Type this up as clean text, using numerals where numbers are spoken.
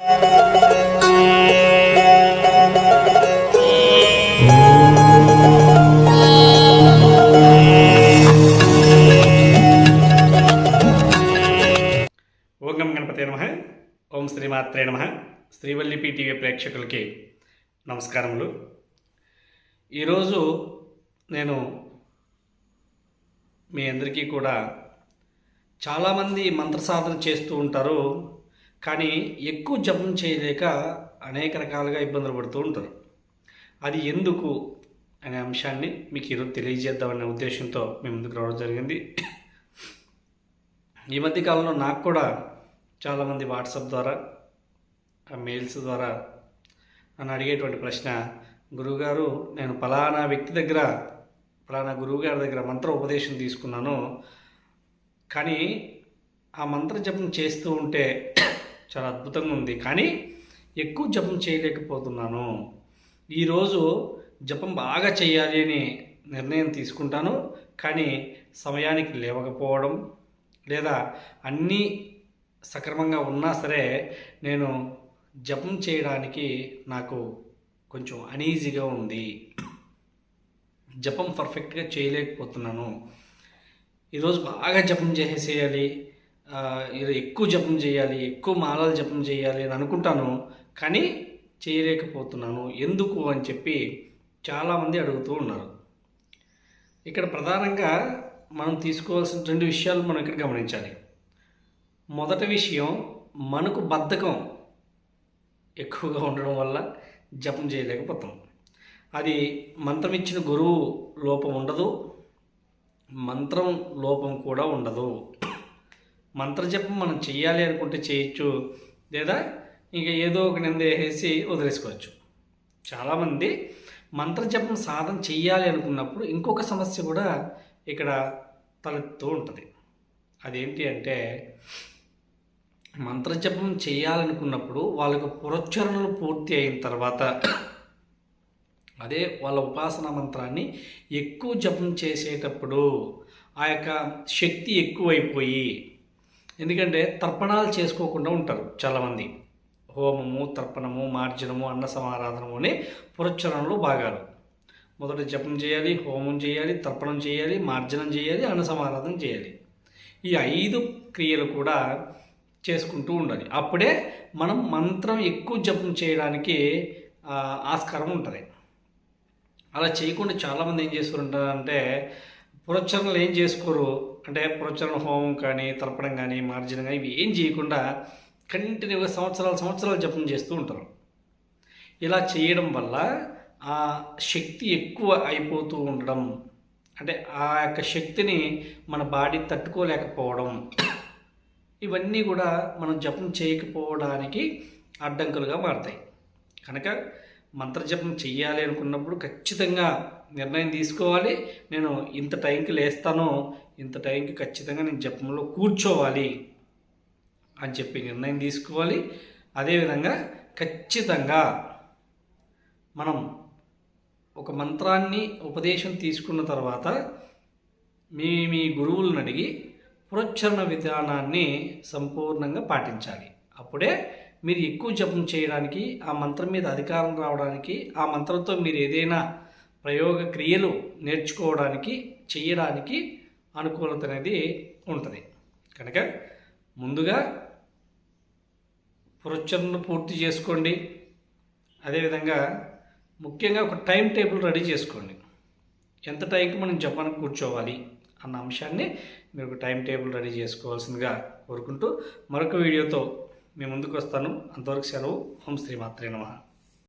ఓం గం గణపతే నమః. ఓం శ్రీమాత్రే నమః. శ్రీవల్లి టీవీ ప్రేక్షకులకి నమస్కారములు. ఈరోజు నేను మీ అందరికీ కూడా చాలామంది మంత్ర సాధన చేస్తూ ఉంటారు, కానీ ఎక్కువ జపం చేయలేక అనేక రకాలుగా ఇబ్బందులు పడుతూ ఉంటారు. అది ఎందుకు అనే అంశాన్ని మీకు ఈరోజు తెలియజేద్దామనే ఉద్దేశంతో మేము ముందుకు రావడం జరిగింది. ఈ మధ్య కాలంలో నాకు కూడా చాలామంది వాట్సాప్ ద్వారా, మెయిల్స్ ద్వారా నన్ను అడిగేటువంటి ప్రశ్న, గురువుగారు నేను ఫలానా వ్యక్తి దగ్గర, ఫలానా గురువుగారి దగ్గర మంత్ర ఉపదేశం తీసుకున్నాను, కానీ ఆ మంత్ర జపం చేస్తూ ఉంటే చాలా అద్భుతంగా ఉంది, కానీ ఎక్కువ జపం చేయలేకపోతున్నాను. ఈరోజు జపం బాగా చేయాలి అని నిర్ణయం తీసుకుంటాను, కానీ సమయానికి లేవకపోవడం, లేదా అన్నీ సక్రమంగా ఉన్నా సరే నేను జపం చేయడానికి నాకు కొంచెం అనీజీగా ఉంది, జపం పర్ఫెక్ట్గా చేయలేకపోతున్నాను. ఈరోజు బాగా జపం చేసేయాలి, ఎక్కువ జపం చేయాలి, ఎక్కువ మాలలు జపం చేయాలి అని అనుకుంటాను, కానీ చేయలేకపోతున్నాను ఎందుకు అని చెప్పి చాలామంది అడుగుతూ ఉన్నారు. ఇక్కడ ప్రధానంగా మనం తీసుకోవాల్సిన రెండు విషయాలు మనం ఇక్కడ గమనించాలి. మొదటి విషయం, మనకు బద్ధకం ఎక్కువగా ఉండడం వల్ల జపం చేయలేకపోతాం. అది మంత్రం ఇచ్చిన గురువు లోపం ఉండదు, మంత్రం లోపం కూడా ఉండదు. మంత్రజపం మనం చెయ్యాలి అనుకుంటే చేయొచ్చు, లేదా ఇంకా ఏదో ఒక నింద వేసి వదిలేసుకోవచ్చు. చాలామంది మంత్రజపం సాధన చెయ్యాలి అనుకున్నప్పుడు ఇంకొక సమస్య కూడా ఇక్కడ తలెత్తుతూ ఉంటుంది. అదేంటి అంటే, మంత్రజపం చేయాలనుకున్నప్పుడు వాళ్ళకు పురస్చరణలు పూర్తి అయిన తర్వాత అదే వాళ్ళ ఉపాసన మంత్రాన్ని ఎక్కువ జపం చేసేటప్పుడు ఆ యొక్క శక్తి ఎక్కువైపోయి, ఎందుకంటే తర్పణాలు చేసుకోకుండా ఉంటారు చాలామంది. హోమము, తర్పణము, మార్జనము, అన్న సమారాధనము అనే పురస్చరణలు భాగాలు. మొదట జపం చేయాలి, హోమం చేయాలి, తర్పణం చేయాలి, మార్జనం చేయాలి, అన్న సమారాధన చేయాలి. ఈ 5 క్రియలు కూడా చేసుకుంటూ ఉండాలి. అప్పుడే మనం మంత్రం ఎక్కువ జపం చేయడానికి ఆస్కారం ఉంటుంది. అలా చేయకుండా చాలామంది ఏం చేస్తుంటారంటే, పురస్చరణలు ఏం చేసుకోరు, అంటే పురస్చరణ హోమం కానీ, తర్పణం కానీ, మార్జనం కానీ ఇవి ఏం చేయకుండా కంటిన్యూగా సంవత్సరాలు జపం చేస్తూ ఉంటారు. ఇలా చేయడం వల్ల ఆ శక్తి ఎక్కువ అయిపోతూ ఉండడం, అంటే ఆ యొక్క శక్తిని మన బాడీ తట్టుకోలేకపోవడం, ఇవన్నీ కూడా మనం జపం చేయకపోవడానికి అడ్డంకులుగా మారుతాయి. కనుక మంత్రజపం చెయ్యాలి అనుకున్నప్పుడు ఖచ్చితంగా నిర్ణయం తీసుకోవాలి. నేను ఇంత టైంకి లేస్తాను, ఇంత టైంకి ఖచ్చితంగా నేను జపంలో కూర్చోవాలి అని చెప్పి నిర్ణయం తీసుకోవాలి. అదేవిధంగా ఖచ్చితంగా మనం ఒక మంత్రాన్ని ఉపదేశం తీసుకున్న తర్వాత మీ గురువులను అడిగి పురస్చరణ విధానాన్ని సంపూర్ణంగా పాటించాలి. అప్పుడే మీరు ఎక్కువ జపం చేయడానికి, ఆ మంత్రం మీద అధికారం రావడానికి, ఆ మంత్రంతో మీరు ఏదైనా ప్రయోగ క్రియలు నేర్చుకోవడానికి, చేయడానికి అనుకూలత అనేది ఉంటుంది. కనుక ముందుగా పురస్చరణను పూర్తి చేసుకోండి. అదేవిధంగా ముఖ్యంగా ఒక టైం టేబుల్ రెడీ చేసుకోండి. ఎంత టైంకి మనం జపానికి కూర్చోవాలి అన్న అంశాన్ని మీరు ఒక టైం టేబుల్ రెడీ చేసుకోవాల్సిందిగా కోరుకుంటూ మరొక వీడియోతో మీ ముందుకు వస్తాను. అంతవరకు సెలవు. ఓం శ్రీమాత్రే నమః.